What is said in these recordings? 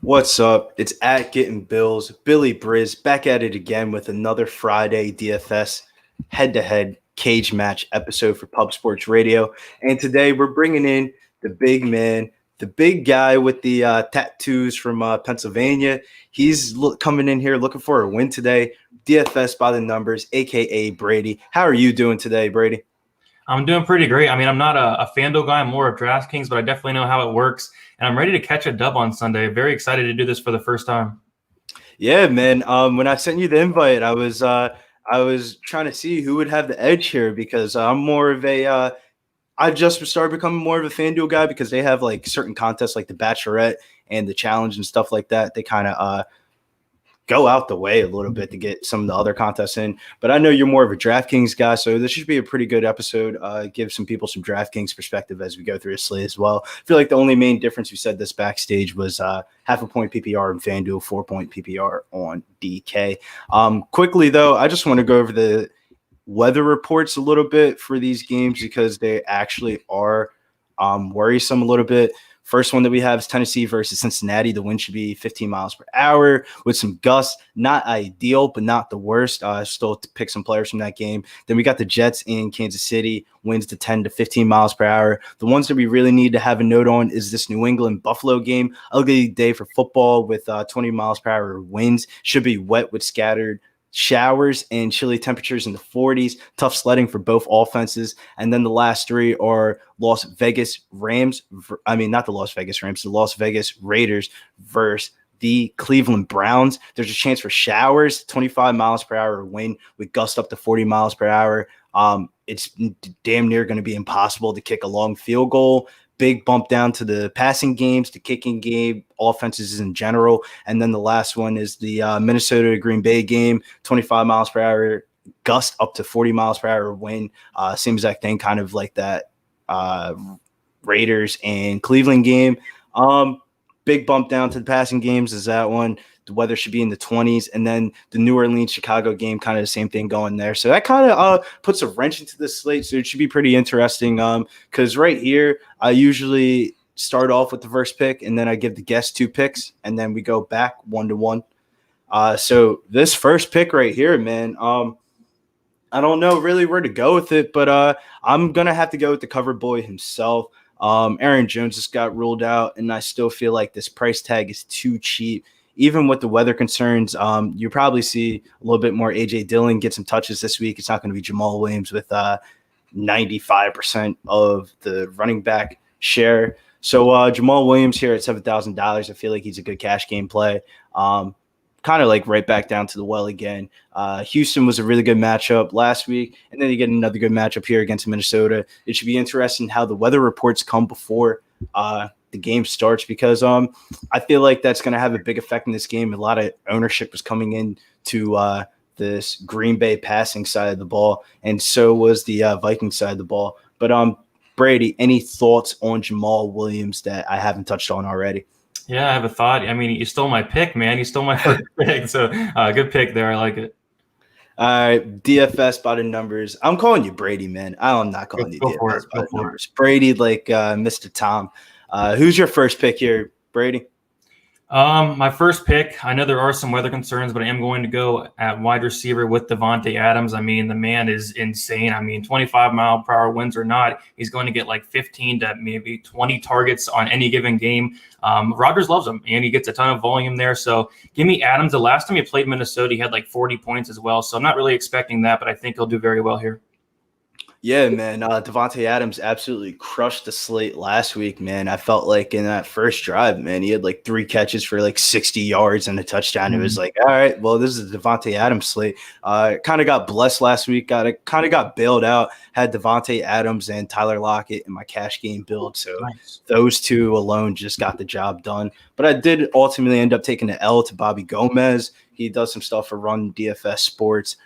What's up? It's at Getting Bills. Billy Briz back at it again with another Friday DFS head-to-head cage match episode for Pub Sports Radio. And today we're bringing in the big man, the big guy with the tattoos from Pennsylvania. He's coming in here looking for a win today. DFS by the numbers, a.k.a. Brady. How are you doing today, Brady? I'm doing pretty great. I mean, I'm not a Fanduel guy. I'm more of Draftkings, but I definitely know how it works. And I'm ready to catch a dub on Sunday. Very excited to do this for the first time. Yeah, man. When I sent you the invite, I was trying to see who would have the edge here because I'm more of a I just started becoming more of a FanDuel guy because they have like certain contests like the Bachelorette and the Challenge and stuff like that. They kind of go out the way a little bit to get some of the other contests in. But I know you're more of a DraftKings guy, so this should be a pretty good episode. Give some people some DraftKings perspective as we go through a slate as well. I feel like the only main difference we said this backstage was half a point PPR in FanDuel, 4-point PPR on DK. Quickly, though, I just want to go over the weather reports a little bit for these games because they actually are worrisome a little bit. First one that we have is Tennessee versus Cincinnati. The wind should be 15 miles per hour with some gusts. Not ideal, but not the worst. Still to pick some players from that game. Then we got the Jets in Kansas City. Winds to 10 to 15 miles per hour. The ones that we really need to have a note on is this New England-Buffalo game. Ugly day for football with 20 miles per hour winds. Should be wet with scattered showers and chilly temperatures in the 40s. Tough sledding for both offenses. And then the last three are Las Vegas Rams. Not the Las Vegas Rams, the Las Vegas Raiders versus the Cleveland Browns. There's a chance for showers, 25 miles per hour wind with gusts up to 40 miles per hour. It's damn near going to be impossible to kick a long field goal. Big bump down to the passing games, the kicking game, offenses in general. And then the last one is the Minnesota to Green Bay game, 25 miles per hour, gust up to 40 miles per hour wind. Same exact thing, kind of like that Raiders and Cleveland game. Big bump down to the passing games is that one. The weather should be in the 20s. And then the New Orleans-Chicago game, kind of the same thing going there. So that kind of puts a wrench into the slate. So it should be pretty interesting because right here, I usually start off with the first pick, and then I give the guest two picks, and then we go back 1-1. So this first pick right here, man, I don't know really where to go with it, but I'm going to have to go with the cover boy himself. Aaron Jones just got ruled out, and I still feel like this price tag is too cheap. Even with the weather concerns, you probably see a little bit more A.J. Dillon get some touches this week. It's not going to be Jamal Williams with 95% of the running back share. So Jamal Williams here at $7,000, I feel like he's a good cash game play. Kind of like right back down to the well again. Houston was a really good matchup last week, and then you get another good matchup here against Minnesota. It should be interesting how the weather reports come before the game starts because I feel like that's going to have a big effect in this game. A lot of ownership was coming in to this Green Bay passing side of the ball, and so was the Viking side of the ball. But Brady, any thoughts on Jamal Williams that I haven't touched on already? Yeah, I have a thought. I mean, you stole my pick, man. You stole my first pick. So good pick there. I like it. All right, DFS by the numbers. I'm calling you Brady, man. I'm not calling you DFS by the numbers. Brady, like Mr. Tom. Who's your first pick here, Brady? My first pick, I know there are some weather concerns, but I am going to go at wide receiver with Davante Adams. I mean, the man is insane. I mean, 25-mile-per-hour winds or not, he's going to get like 15 to maybe 20 targets on any given game. Rodgers loves him, and he gets a ton of volume there. So give me Adams. The last time he played Minnesota, he had like 40 points as well. So I'm not really expecting that, but I think he'll do very well here. Yeah, man. Davante Adams absolutely crushed the slate last week, man. I felt like in that first drive, man, he had like 3 catches for like 60 yards and a touchdown. It was like, all right, well, this is the Davante Adams slate. Kind of got blessed last week. Kind of got bailed out. Had Davante Adams and Tyler Lockett in my cash game build. So Those two alone just got the job done. But I did ultimately end up taking the L to Bobby Gomez. He does some stuff for Run DFS Sports.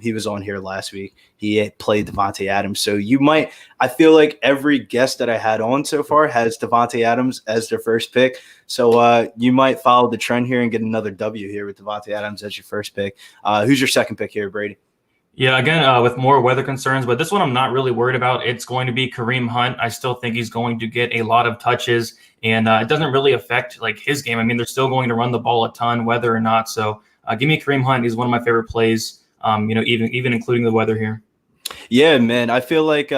He was on here last week. He had played Davante Adams. So I feel like every guest that I had on so far has Davante Adams as their first pick. So you might follow the trend here and get another W here with Davante Adams as your first pick. Who's your second pick here, Brady? Yeah, again, with more weather concerns, but this one I'm not really worried about. It's going to be Kareem Hunt. I still think he's going to get a lot of touches, and it doesn't really affect like his game. I mean, they're still going to run the ball a ton, whether or not. So give me Kareem Hunt. He's one of my favorite plays. Even including the weather here. Yeah, man. I feel like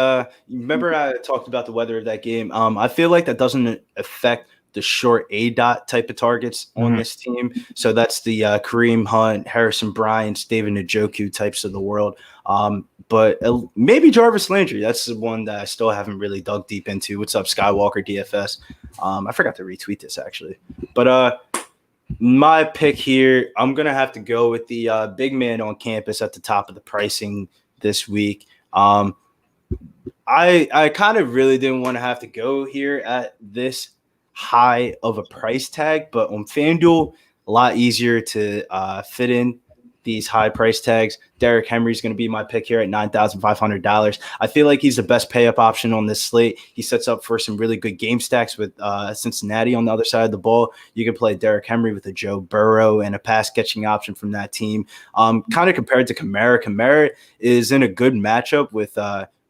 remember I talked about the weather of that game. I feel like that doesn't affect the short A dot type of targets on this team. So that's the Kareem Hunt, Harrison Bryant, David Njoku types of the world. But maybe Jarvis Landry. That's the one that I still haven't really dug deep into. What's up, Skywalker DFS? I forgot to retweet this actually. But my pick here, I'm gonna have to go with the big man on campus at the top of the pricing this week. I kind of really didn't want to have to go here at this high of a price tag, but on FanDuel, a lot easier to fit in these high price tags. Derrick Henry is going to be my pick here at $9,500. I feel like he's the best pay up option on this slate. He sets up for some really good game stacks with Cincinnati on the other side of the ball. You can play Derrick Henry with a Joe Burrow and a pass catching option from that team. Kind of compared to Kamara. Kamara is in a good matchup with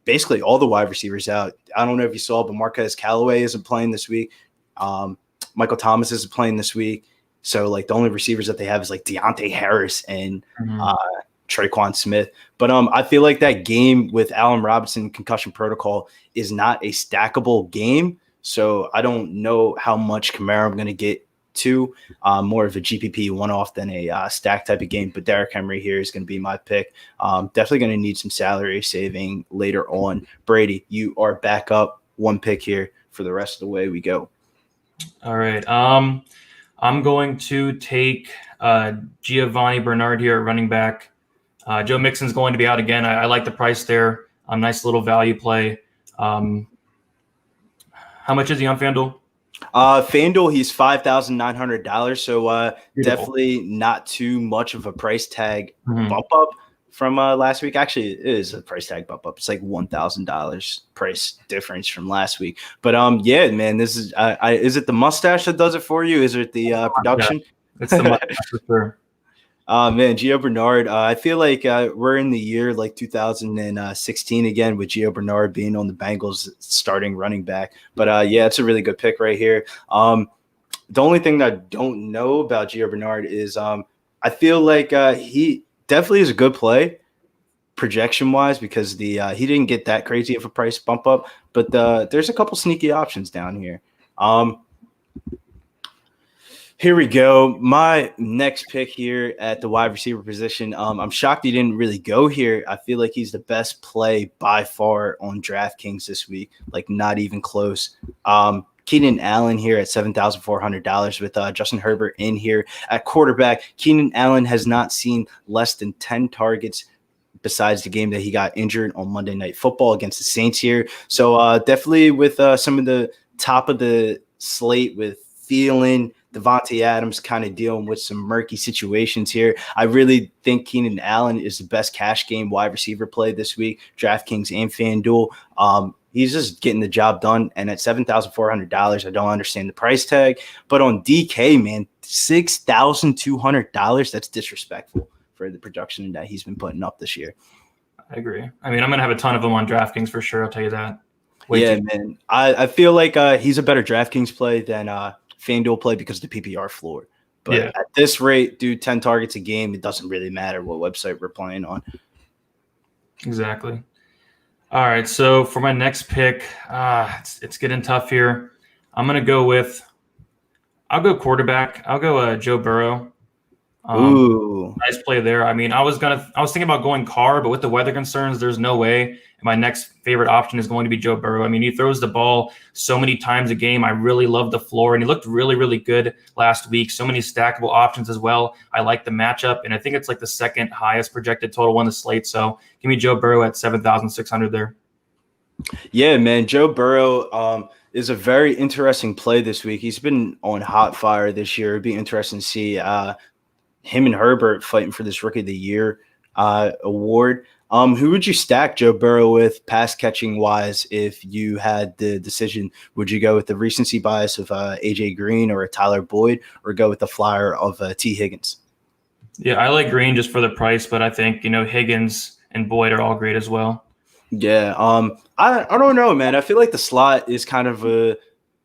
basically all the wide receivers out. I don't know if you saw, but Marquez Callaway isn't playing this week. Michael Thomas isn't playing this week. So, like, the only receivers that they have is, like, Deontay Harris and Traquan Smith. But I feel like that game with Allen Robinson concussion protocol is not a stackable game. So, I don't know how much Kamara I'm going to get to. More of a GPP one-off than a stack type of game. But Derrick Henry here is going to be my pick. Definitely going to need some salary saving later on. Brady, you are back up one pick here for the rest of the way we go. All right. I'm going to take Gio Bernard here at running back. Joe Mixon's going to be out again. I like the price there. Nice little value play. How much is he on FanDuel? FanDuel, he's $5,900. So definitely not too much of a price tag bump up from last week. Actually, it is a price tag bump up. It's like $1,000 price difference from last week. But yeah, man, this is it the mustache that does it for you? Is it the production? Yeah, it's the mustache for sure. Man, Gio Bernard. I feel like we're in the year like 2016 again with Gio Bernard being on the Bengals starting running back. But yeah, it's a really good pick right here. The only thing that I don't know about Gio Bernard is I feel like he definitely is a good play projection wise because he didn't get that crazy of a price bump up, but there's a couple sneaky options down here. Here we go. My next pick here at the wide receiver position. I'm shocked he didn't really go here. I feel like he's the best play by far on DraftKings this week, like not even close. Keenan Allen here at $7,400 with Justin Herbert in here at quarterback. Keenan Allen has not seen less than 10 targets besides the game that he got injured on Monday Night Football against the Saints here. So definitely with some of the top of the slate with Thielen, Devontae Adams kind of dealing with some murky situations here. I really think Keenan Allen is the best cash game wide receiver play this week, DraftKings and FanDuel. He's just getting the job done. And at $7,400, I don't understand the price tag. But on DK, man, $6,200, that's disrespectful for the production that he's been putting up this year. I agree. I mean, I'm going to have a ton of them on DraftKings for sure. I'll tell you that. Man. I feel like he's a better DraftKings play than FanDuel play because of the PPR floor. But at this rate, dude, 10 targets a game, it doesn't really matter what website we're playing on. Exactly. All right, so for my next pick, it's getting tough here. I'll go quarterback. I'll go Joe Burrow. Ooh, nice play there. I mean, I was thinking about going Carr, but with the weather concerns, there's no way. My next favorite option is going to be Joe Burrow. I mean, he throws the ball so many times a game. I really love the floor, and he looked really, really good last week. So many stackable options as well. I like the matchup, and I think it's like the second highest projected total on the slate. So give me Joe Burrow at 7,600 there. Yeah, man. Joe Burrow is a very interesting play this week. He's been on hot fire this year. It'd be interesting to see him and Herbert fighting for this Rookie of the Year award. Who would you stack Joe Burrow with pass catching wise if you had the decision? Would you go with the recency bias of AJ Green or a Tyler Boyd, or go with the flyer of T Higgins? Yeah, I like Green just for the price, but I think Higgins and Boyd are all great as well. Yeah. I don't know, man. I feel like the slot is kind of a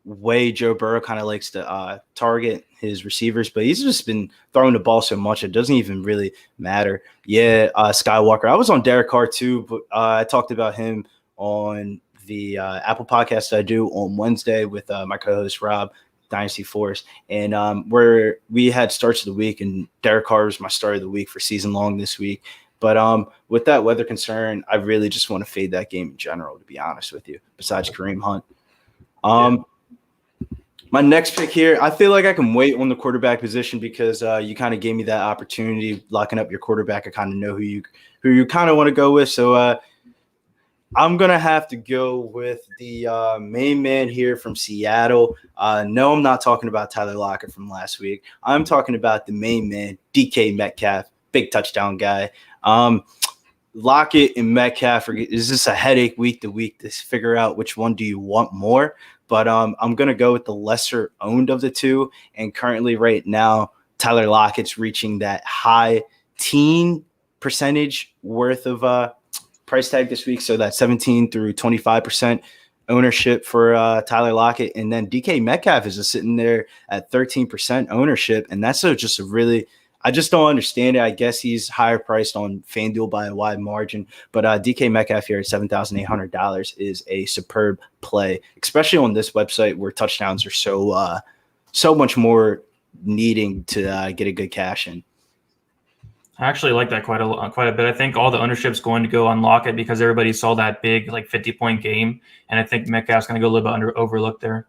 way Joe Burrow kind of likes to target his receivers, but he's just been throwing the ball so much it doesn't even really matter. Yeah, Skywalker. I was on Derek Carr too, but I talked about him on the Apple podcast I do on Wednesday with my co-host Rob, Dynasty Force, and where we had starts of the week, and Derek Carr was my start of the week for season long this week. But with that weather concern, I really just want to fade that game in general, to be honest with you, besides Kareem Hunt. My next pick here, I feel like I can wait on the quarterback position because you kind of gave me that opportunity locking up your quarterback. I kind of know who you kind of want to go with. So I'm going to have to go with the main man here from Seattle. No, I'm not talking about Tyler Lockett from last week. I'm talking about the main man, DK Metcalf, big touchdown guy. Lockett and Metcalf is this a headache week to week to figure out which one do you want more? But I'm going to go with the lesser owned of the two. And currently right now, Tyler Lockett's reaching that high teen percentage worth of price tag this week. So that 17 through 25% ownership for Tyler Lockett. And then DK Metcalf is just sitting there at 13% ownership. And that's just a really – I just don't understand it. I guess he's higher priced on Fanduel by a wide margin, but DK Metcalf here at $7,800 is a superb play, especially on this website where touchdowns are so much more needing to get a good cash in. I actually like that quite a bit. I think all the ownership's going to go on Lockett because everybody saw that big 50-point game, and I think Metcalf's going to go a little bit overlooked there.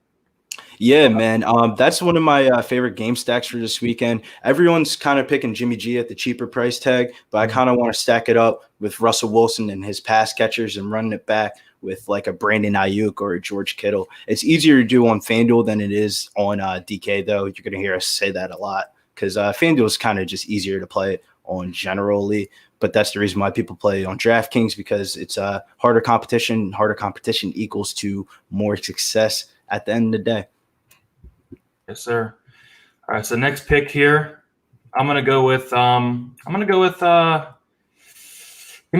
Yeah, man. That's one of my favorite game stacks for this weekend. Everyone's kind of picking Jimmy G at the cheaper price tag, but I kind of want to stack it up with Russell Wilson and his pass catchers and running it back with like a Brandon Ayuk or a George Kittle. It's easier to do on FanDuel than it is on DK, though. You're going to hear us say that a lot because FanDuel is kind of just easier to play on generally. But that's the reason why people play on DraftKings, because it's harder competition. Harder competition equals to more success at the end of the day. Yes, sir. All right, so next pick here, I'm gonna go with give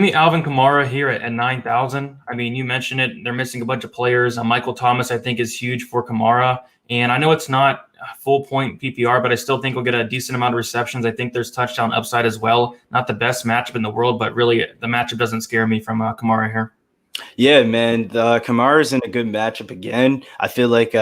me Alvin Kamara here at 9,000. I mean, you mentioned it; they're missing a bunch of players. Michael Thomas, I think, is huge for Kamara, and I know it's not full point PPR, but I still think we'll get a decent amount of receptions. I think there's touchdown upside as well. Not the best matchup in the world, but really the matchup doesn't scare me from Kamara here. Yeah, man, Kamara's in a good matchup again. I feel like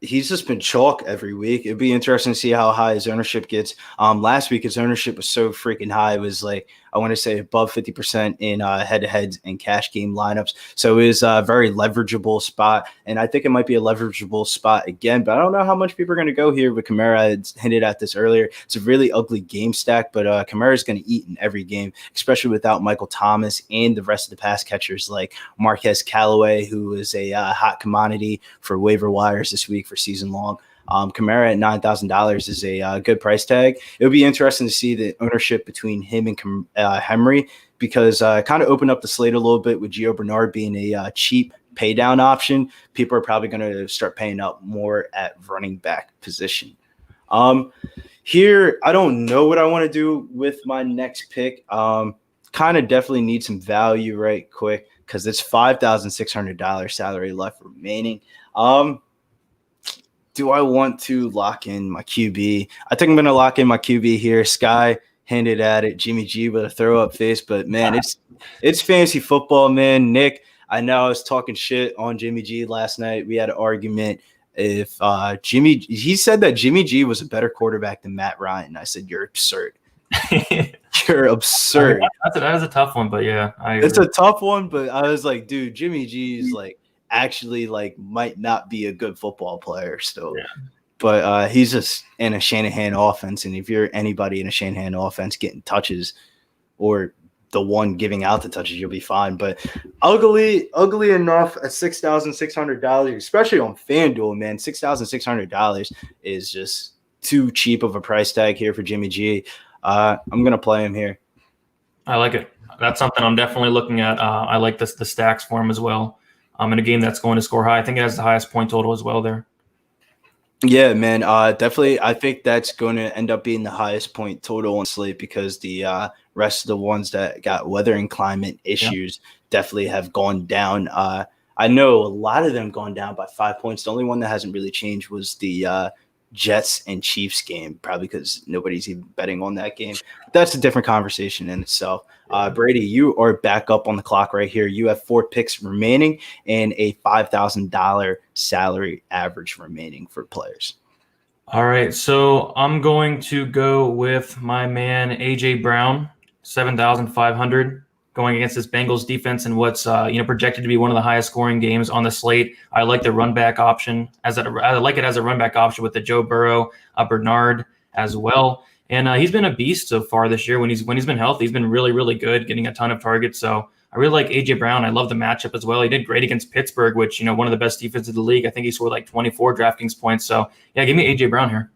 he's just been chalk every week. It'd be interesting to see how high his ownership gets. Last week, his ownership was so freaking high. It was like, I want to say above 50% in head-to-heads and cash game lineups. So it is a very leverageable spot, and I think it might be a leverageable spot again, but I don't know how much people are going to go here with Kamara. I hinted at this earlier. It's a really ugly game stack, but Kamara's going to eat in every game, especially without Michael Thomas and the rest of the pass catchers like Marquez Callaway, who is a hot commodity for waiver wires this week for season long. Kamara at $9,000 is a good price tag. It would be interesting to see the ownership between him and Henry, because kind of opened up the slate a little bit with Gio Bernard being a cheap pay down option. People are probably going to start paying up more at running back position. Here, I don't know what I want to do with my next pick. Kind of definitely need some value right quick because it's $5,600 salary left remaining. Do I want to lock in my QB? I think I'm going to lock in my QB here. Sky handed at it. Jimmy G with a throw up face, but man, it's fantasy football, man. Nick, I know I was talking shit on Jimmy G last night. We had an argument. If he said that Jimmy G was a better quarterback than Matt Ryan. I said, you're absurd. You're absurd. That is a tough one, but yeah, it's a tough one. But I was like, dude, Jimmy G is actually might not be a good football player still. Yeah. But he's just in a Shanahan offense, and if you're anybody in a Shanahan offense getting touches or the one giving out the touches, you'll be fine. But ugly enough at $6,600, especially on FanDuel, man. $6,600 is just too cheap of a price tag here for Jimmy G. I'm gonna play him here. I like it. That's something I'm definitely looking at. I like the stacks for him as well. In a game that's going to score high. I think it has the highest point total as well there. Yeah, man. Definitely. I think that's going to end up being the highest point total on slate because the rest of the ones that got weather and climate issues definitely have gone down. I know a lot of them gone down by 5 points. The only one that hasn't really changed was the Jets and Chiefs game, probably because nobody's even betting on that game. But that's a different conversation in itself. Brady, you are back up on the clock right here. You have 4 picks remaining and a $5,000 salary average remaining for players. All right, so I'm going to go with my man AJ Brown, 7,500, going against this Bengals defense and what's projected to be one of the highest scoring games on the slate. I like the run back option I like it as a run back option with the Joe Burrow, Bernard as well. And he's been a beast so far this year. When he's been healthy, he's been really, really good, getting a ton of targets. So I really like AJ Brown. I love the matchup as well. He did great against Pittsburgh, which, one of the best defenses of the league. I think he scored like 24 DraftKings points. So yeah, give me AJ Brown here.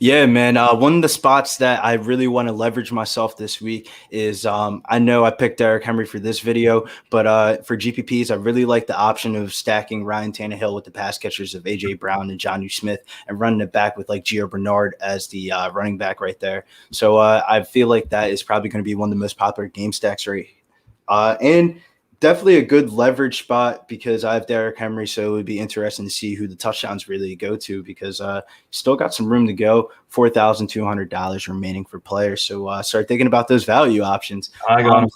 Yeah, man. One of the spots that I really want to leverage myself this week is I know I picked Derrick Henry for this video, but for GPPs, I really like the option of stacking Ryan Tannehill with the pass catchers of AJ Brown and Jonnu Smith and running it back with like Gio Bernard as the running back right there. So I feel like that is probably going to be one of the most popular game stacks and definitely a good leverage spot because I have Derrick Henry, so it would be interesting to see who the touchdowns really go to because still got some room to go. $4,200 remaining for players. So start thinking about those value options. I got him.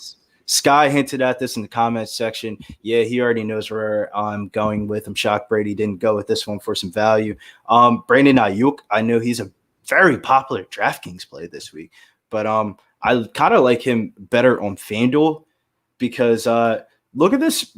Sky hinted at this in the comments section. Yeah, he already knows where I'm going with. I'm shocked Brady didn't go with this one for some value. Brandon Ayuk, I know he's a very popular DraftKings play this week, but I kind of like him better on FanDuel because look at this.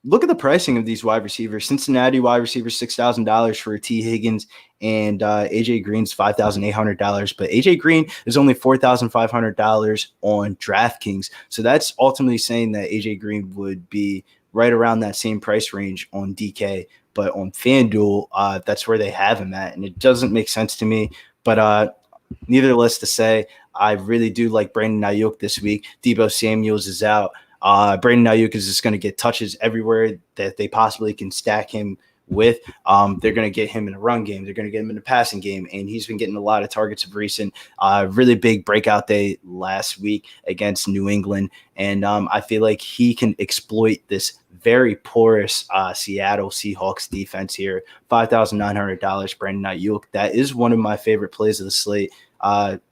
Look at the pricing of these wide receivers. Cincinnati wide receivers, $6,000 for T. Higgins, and AJ Green's $5,800. But AJ Green is only $4,500 on DraftKings. So that's ultimately saying that AJ Green would be right around that same price range on DK. But on FanDuel, that's where they have him at. And it doesn't make sense to me. But nevertheless to say, I really do like Brandon Ayuk this week. Deebo Samuels is out. Brandon Ayuk is just going to get touches everywhere that they possibly can stack him with. They're going to get him in a run game. They're going to get him in a passing game. And he's been getting a lot of targets of recent. Really big breakout day last week against New England. And I feel like he can exploit this very porous Seattle Seahawks defense here. $5,900, Brandon Ayuk. That is one of my favorite plays of the slate,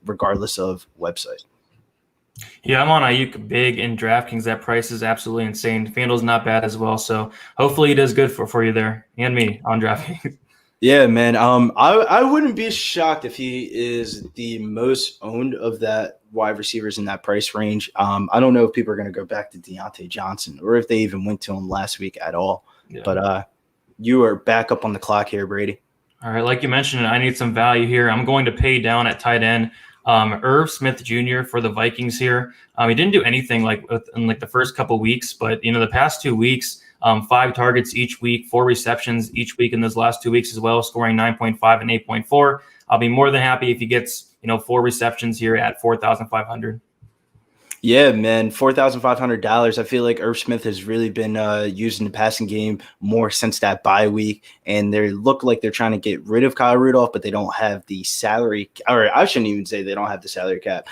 regardless of website. Yeah, I'm on Ayuk big in DraftKings. That price is absolutely insane. FanDuel's not bad as well. So hopefully he does good for you there and me on DraftKings. Yeah, man. I wouldn't be shocked if he is the most owned of that wide receivers in that price range. I don't know if people are going to go back to Deontay Johnson or if they even went to him last week at all. Yeah. But you are back up on the clock here, Brady. All right, like you mentioned, I need some value here. I'm going to pay down at tight end. Irv Smith Jr. for the Vikings here. He didn't do anything in the first couple weeks, but the past 2 weeks, 5 targets each week, 4 receptions each week in those last 2 weeks as well, scoring 9.5 and 8.4. I'll be more than happy if he gets 4 receptions here at $4,500. Yeah, man, $4,500. I feel like Irv Smith has really been used in the passing game more since that bye week, and they look like they're trying to get rid of Kyle Rudolph, but they don't have the salary. Or I shouldn't even say they don't have the salary cap.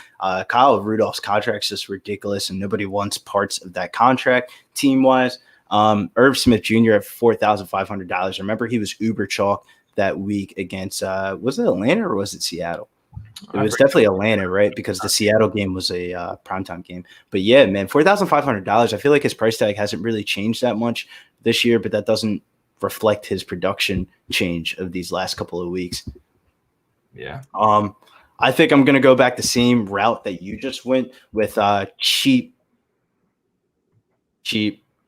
Kyle Rudolph's contract's just ridiculous, and nobody wants parts of that contract team-wise. Irv Smith Jr. at $4,500. Remember, he was uber chalk that week against was it Atlanta or was it Seattle? It was definitely Atlanta, right? Because the Seattle game was a primetime game. But yeah, man, $4,500. I feel like his price tag hasn't really changed that much this year, but that doesn't reflect his production change of these last couple of weeks. Yeah. I think I'm gonna go back the same route that you just went with cheap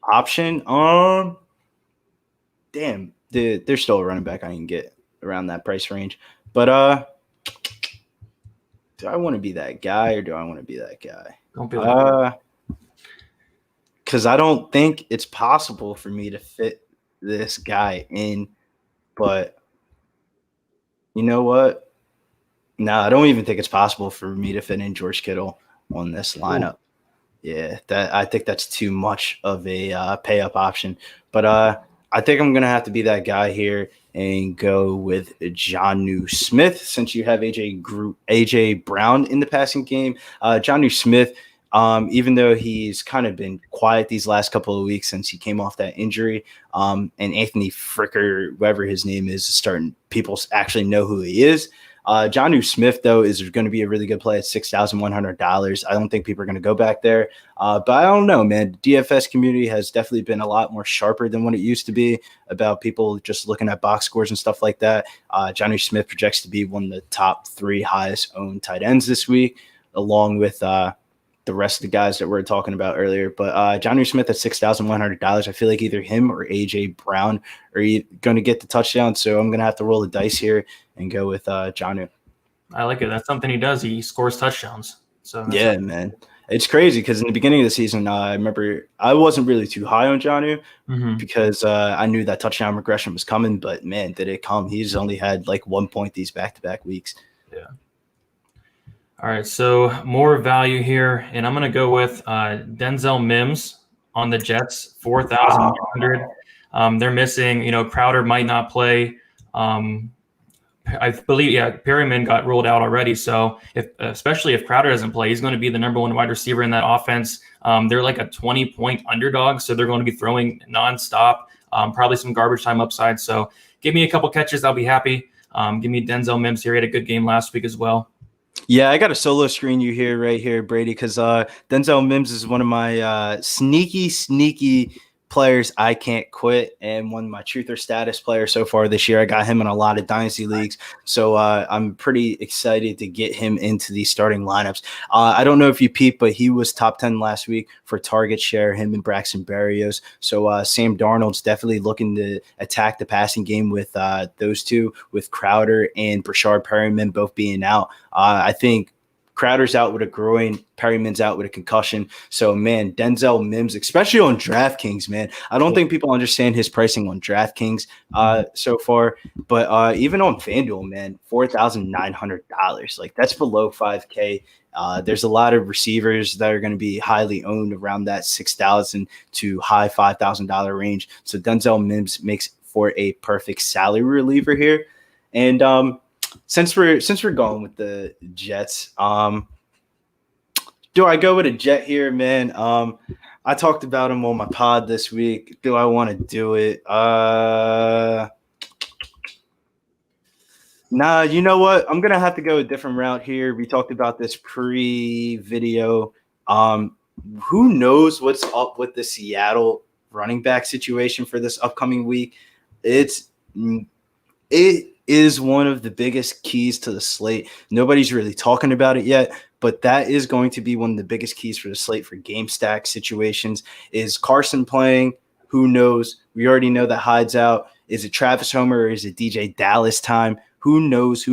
option. Damn, there's still a running back I can get around that price range, but do I want to be that guy or do I want to be that guy? Don't be that guy. Because I don't think it's possible for me to fit this guy in. But you know what? No, I don't even think it's possible for me to fit in George Kittle on this lineup. Ooh. Yeah, I think that's too much of a pay-up option. But I think I'm going to have to be that guy here and go with Jonnu Smith since you have AJ Brown in the passing game. Jonnu Smith, Even though he's kind of been quiet these last couple of weeks since he came off that injury. And Anthony Fricker, whoever his name is starting, people actually know who he is. Jonnu Smith, though, is going to be a really good play at $6,100. I don't think people are going to go back there. But I don't know, man. The DFS community has definitely been a lot more sharper than what it used to be about people just looking at box scores and stuff like that. Jonnu Smith projects to be one of the top 3 highest owned tight ends this week, along with the rest of the guys that we were talking about earlier. But Jonnu Smith at $6,100, I feel like either him or A.J. Brown are going to get the touchdown. So I'm going to have to roll the dice here and go with Jonnu. I like it. That's something he does. He scores touchdowns. So yeah, man. It's crazy because in the beginning of the season, I remember I wasn't really too high on Jonnu because I knew that touchdown regression was coming. But, man, did it come. He's only had like 1 point these back-to-back weeks. Yeah. All right, so more value here, and I'm going to go with Denzel Mims on the Jets, 4,100. They're missing, Crowder might not play. I believe, Perryman got ruled out already. So especially if Crowder doesn't play, he's going to be the number 1 wide receiver in that offense. They're like a 20-point underdog, so they're going to be throwing nonstop, probably some garbage time upside. So give me a couple catches, I'll be happy. Give me Denzel Mims here. He had a good game last week as well. Yeah, I got to solo screen you here, right here, Brady, because Denzel Mims is one of my sneaky players I can't quit, and one of my truth or status players so far this year. I got him in a lot of dynasty leagues, so I'm pretty excited to get him into these starting lineups. I don't know if you peeped, but he was top 10 last week for target share, him and Braxton Berrios. So Sam Darnold's definitely looking to attack the passing game with those two, with Crowder and Brashard Perryman both being out. I think Crowder's out with a groin, Perryman's out with a concussion. So, man, Denzel Mims, especially on DraftKings, man. I don't think people understand his pricing on DraftKings so far. But even on Fanduel, man, $4,900. Like, that's below $5K. There's a lot of receivers that are going to be highly owned around that $6,000 to high $5,000 range. So Denzel Mims makes for a perfect salary reliever here. And since we're going with the Jets, do I go with a Jet here, man? I talked about him on my pod this week. Do I want to do it? Nah, you know what? I'm gonna have to go a different route here. We talked about this pre-video. Who knows what's up with the Seattle running back situation for this upcoming week? It is one of the biggest keys to the slate. Nobody's really talking about it yet, but that is going to be one of the biggest keys for the slate for game stack situations. Is Carson playing? Who knows? We already know that Hyde's out. Is it Travis Homer or is it DJ Dallas time? Who knows?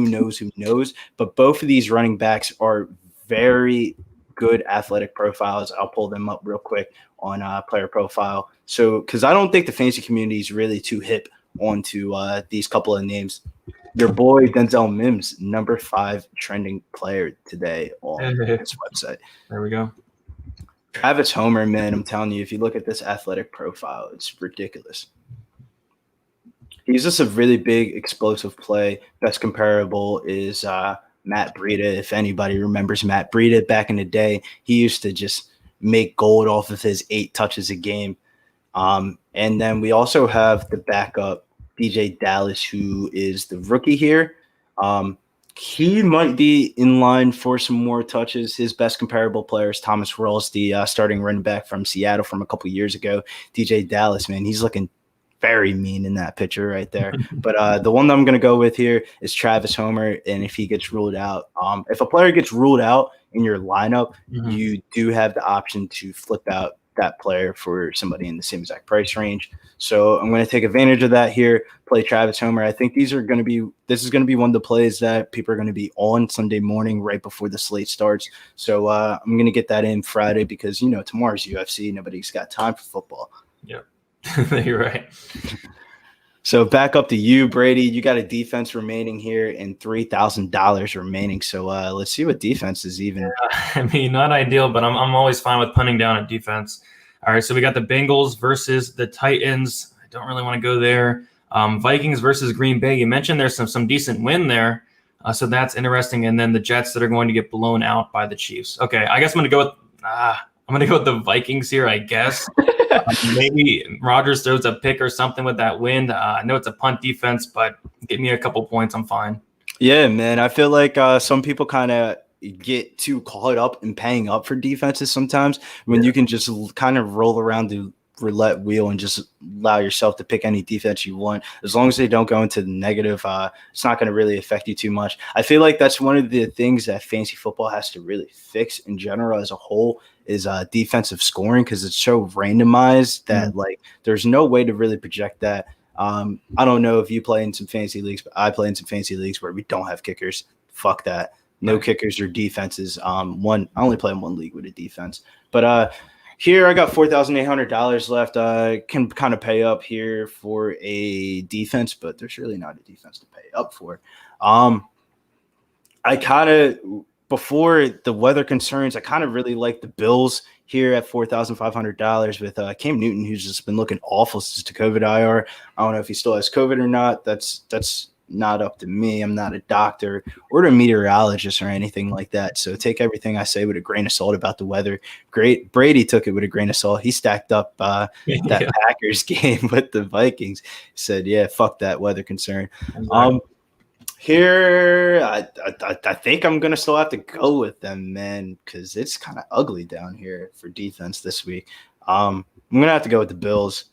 But both of these running backs are very good athletic profiles. I'll pull them up real quick on player profile. So, because I don't think the fantasy community is really too hip onto these couple of names. Your boy Denzel Mims, number 5 trending player today on this website. There we go. Travis Homer, man, I'm telling you, if you look at this athletic profile, it's ridiculous. He's just a really big, explosive play. Best comparable is Matt Breida. If anybody remembers Matt Breida back in the day, he used to just make gold off of his 8 touches a game. And then we also have the backup, DJ Dallas, who is the rookie here. He might be in line for some more touches. His best comparable player is Thomas Rawls, the starting running back from Seattle from a couple years ago. DJ Dallas, man, he's looking very mean in that picture right there. But the one that I'm going to go with here is Travis Homer, and if he gets ruled out, if a player gets ruled out in your lineup, you do have the option to flip out that player for somebody in the same exact price range. So I'm going to take advantage of that here, play Travis Homer. I think this is going to be one of the plays that people are going to be on Sunday morning right before the slate starts. So I'm going to get that in Friday because, tomorrow's UFC. Nobody's got time for football. Yep. You're right. So back up to you, Brady. You got a defense remaining here and $3,000 remaining. So let's see what defense is even. Yeah, not ideal, but I'm always fine with punting down a defense. All right, so we got the Bengals versus the Titans. I don't really want to go there. Vikings versus Green Bay. You mentioned there's some decent win there, so that's interesting. And then the Jets that are going to get blown out by the Chiefs. Okay, I guess I'm going to go with I'm gonna go with the Vikings here, I guess. Maybe Rodgers throws a pick or something with that wind. I know it's a punt defense, but give me a couple points, I'm fine. Yeah, man. I feel like some people kind of get too caught up in paying up for defenses sometimes when you can just kind of roll around the roulette wheel and just allow yourself to pick any defense you want. As long as they don't go into the negative, it's not going to really affect you too much. I feel like that's one of the things that fantasy football has to really fix in general as a whole is defensive scoring, because it's so randomized that like there's no way to really project that. I don't know if you play in some fantasy leagues, but I play in some fantasy leagues where we don't have kickers. Fuck that. No kickers or defenses. I only play in one league with a defense. But here I got $4,800 left. Can kind of pay up here for a defense, but there's really not a defense to pay up for. I kind of, before the weather concerns, I kind of really like the Bills here at $4,500 with Cam Newton, who's just been looking awful since the COVID IR. I don't know if he still has COVID or not. That's not up to me. I'm not a doctor or a meteorologist or anything like that. So take everything I say with a grain of salt about the weather. Brady took it with a grain of salt. He stacked up that Packers game with the Vikings. He said, yeah, fuck that weather concern. Here, I think I'm going to still have to go with them, man, because it's kind of ugly down here for defense this week. I'm going to have to go with the Bills.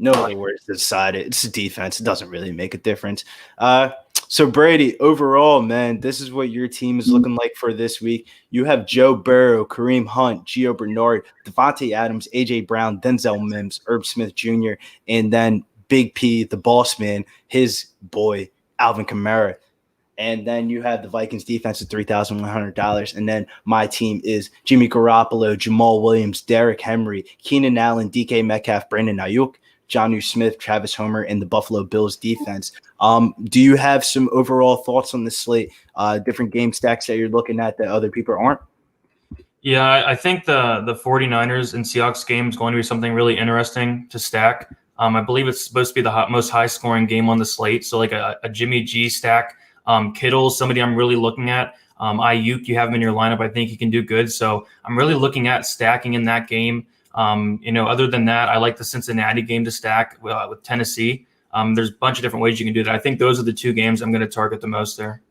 No other words to decide it. It's a defense. It doesn't really make a difference. So, Brady, overall, man, this is what your team is looking like for this week. You have Joe Burrow, Kareem Hunt, Gio Bernard, Devontae Adams, A.J. Brown, Denzel Mims, Irv Smith Jr., and then Big P, the boss man, his boy, Alvin Kamara. And then you have the Vikings defense at $3,100. And then my team is Jimmy Garoppolo, Jamal Williams, Derrick Henry, Keenan Allen, DK Metcalf, Brandon Ayuk, Jonnu Smith, Travis Homer, and the Buffalo Bills defense. Do you have some overall thoughts on this slate, different game stacks that you're looking at that other people aren't? Yeah, I think the 49ers and Seahawks game is going to be something really interesting to stack. I believe it's supposed to be the most high-scoring game on the slate, so like a Jimmy G stack. Kittle, somebody I'm really looking at. Ayuk, you have him in your lineup. I think he can do good, so I'm really looking at stacking in that game. Other than that, I like the Cincinnati game to stack with Tennessee. There's a bunch of different ways you can do that. I think those are the two games I'm going to target the most there.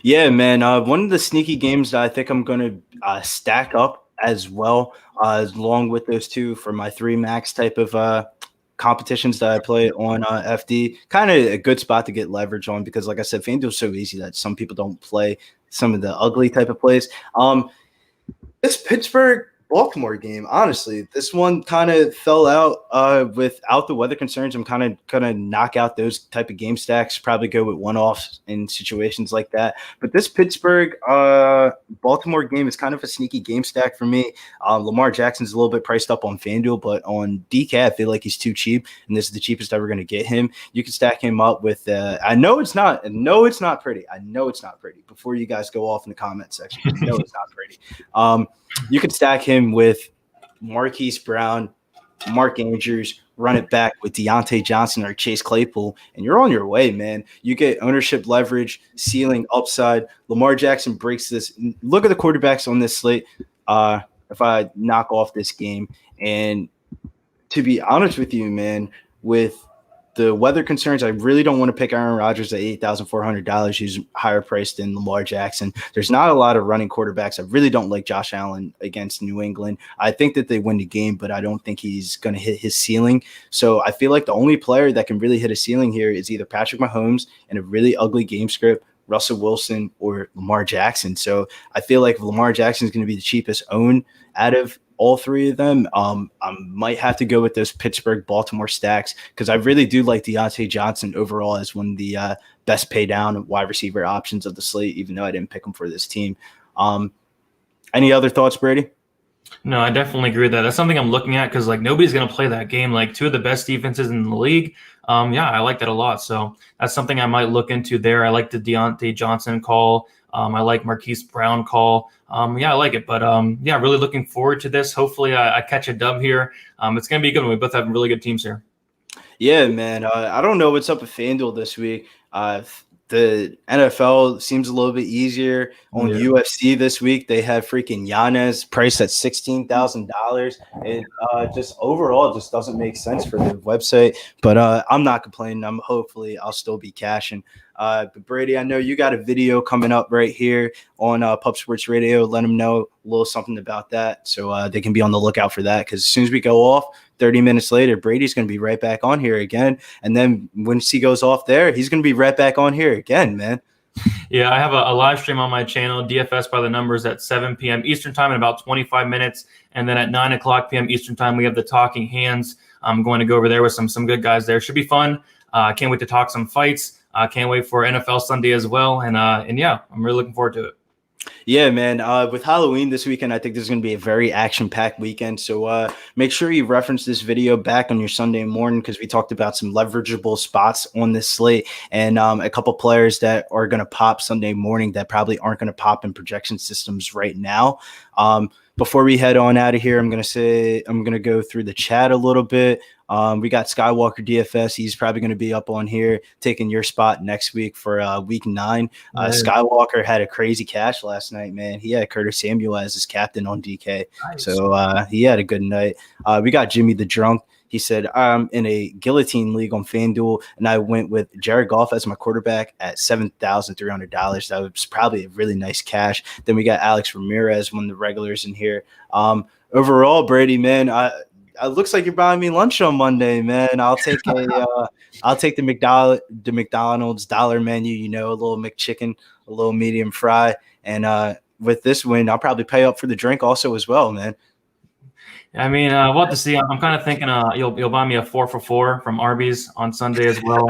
Yeah, man. One of the sneaky games that I think I'm going to stack up as well, along with those two for my 3 max type of competitions that I play on FD. Kind of a good spot to get leverage on because, like I said, FanDuel is so easy that some people don't play some of the ugly type of plays. This Pittsburgh-Baltimore game, honestly, this one kind of fell out without the weather concerns. I'm kind of going to knock out those type of game stacks, probably go with one-offs in situations like that. But this Pittsburgh-Baltimore game is kind of a sneaky game stack for me. Lamar Jackson's a little bit priced up on FanDuel, but on DK, I feel like he's too cheap, and this is the cheapest ever going to get him. You can stack him up with I know it's not pretty. Before you guys go off in the comment section, I know it's not pretty. You could stack him with Marquise Brown, Mark Andrews, run it back with Deontay Johnson or Chase Claypool, and you're on your way, man. You get ownership leverage, ceiling, upside. Lamar Jackson breaks this. Look at the quarterbacks on this slate. If I knock off this game, and to be honest with you, man, with the weather concerns, I really don't want to pick Aaron Rodgers at $8,400. He's higher priced than Lamar Jackson. There's not a lot of running quarterbacks. I really don't like Josh Allen against New England. I think that they win the game, but I don't think he's going to hit his ceiling. So I feel like the only player that can really hit a ceiling here is either Patrick Mahomes in a really ugly game script, Russell Wilson, or Lamar Jackson. So I feel like if Lamar Jackson is going to be the cheapest own out of all 3 of them, I might have to go with those Pittsburgh-Baltimore stacks because I really do like Deontay Johnson overall as one of the best pay down wide receiver options of the slate, even though I didn't pick him for this team. Any other thoughts, Brady? No, I definitely agree with that. That's something I'm looking at because nobody's going to play that game. 2 of the best defenses in the league. I like that a lot. So that's something I might look into there. I like the Deontay Johnson call. I like Marquise Brown call. I like it. But, really looking forward to this. Hopefully I catch a dub here. It's going to be a good one. We both have really good teams here. Yeah, man. I don't know what's up with FanDuel this week. the NFL seems a little bit easier. On UFC this week, they have freaking Yanez priced at $16,000. It just overall just doesn't make sense for the website. But I'm not complaining. Hopefully I'll still be cashing. But Brady, I know you got a video coming up right here on Pub Sports Radio. Let them know a little something about that, so they can be on the lookout for that. Because as soon as we go off, 30 minutes later, Brady's going to be right back on here again. And then once he goes off there, he's going to be right back on here again, man. Yeah, I have a live stream on my channel, DFS by the Numbers, at 7 p.m. Eastern Time in about 25 minutes. And then at 9 o'clock p.m. Eastern Time, we have the Talking Hands. I'm going to go over there with some good guys there. Should be fun. Can't wait to talk some fights. Can't wait for NFL Sunday as well. And yeah, I'm really looking forward to it. Yeah, man. With Halloween this weekend, I think this is going to be a very action-packed weekend. So make sure you reference this video back on your Sunday morning, because we talked about some leverageable spots on this slate and a couple players that are going to pop Sunday morning that probably aren't going to pop in projection systems right now. Before we head on out of here, I'm going to go through the chat a little bit. We got Skywalker DFS. He's probably going to be up on here taking your spot next week for week 9. Skywalker had a crazy cash last night, man. He had Curtis Samuel as his captain on DK. Nice. So he had a good night. We got Jimmy the Drunk. He said, I'm in a guillotine league on Fanduel, and I went with Jared Goff as my quarterback at $7,300. That was probably a really nice cash. Then we got Alex Ramirez, one of the regulars in here. Overall, Brady, man, it looks like you're buying me lunch on Monday, man. I'll take the McDonald's dollar menu, you know, a little McChicken, a little medium fry, and with this win, I'll probably pay up for the drink also as well, man. I mean, we'll have to see. I'm kind of thinking you'll buy me a 4 for $4 from Arby's on Sunday as well.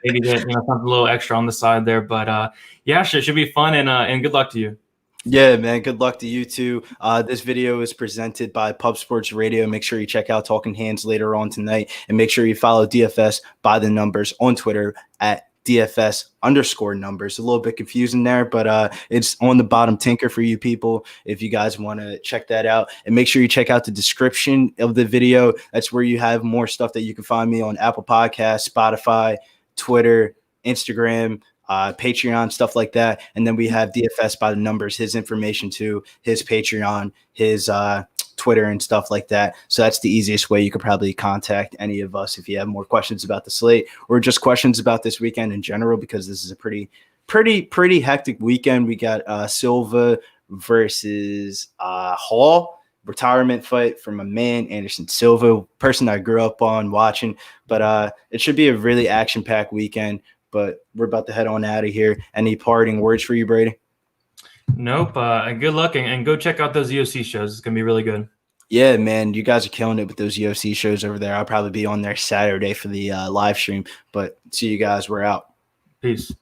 Maybe get something a little extra on the side there. But yeah, should be fun, and good luck to you. Yeah, man. Good luck to you too. This video is presented by Pub Sports Radio. Make sure you check out Talking Hands later on tonight, and make sure you follow DFS by the Numbers on Twitter at DFS_numbers. A little bit confusing there, but it's on the bottom tinker for you people if you guys want to check that out. And make sure you check out the description of the video. That's where you have more stuff that you can find me on Apple Podcasts, Spotify, Twitter, Instagram, Patreon, stuff like that. And then we have DFS by the Numbers, his information too, his Patreon, his Twitter and stuff like that. So that's the easiest way you could probably contact any of us if you have more questions about the slate or just questions about this weekend in general, because this is a pretty hectic weekend. We got Silva versus Hall, retirement fight from a man, Anderson Silva, person I grew up on watching. But it should be a really action-packed weekend. But we're about to head on out of here. Any parting words for you, Brady? Nope. Good luck, and go check out those UFC shows. It's going to be really good. Yeah, man. You guys are killing it with those UFC shows over there. I'll probably be on there Saturday for the live stream. But see you guys. We're out. Peace.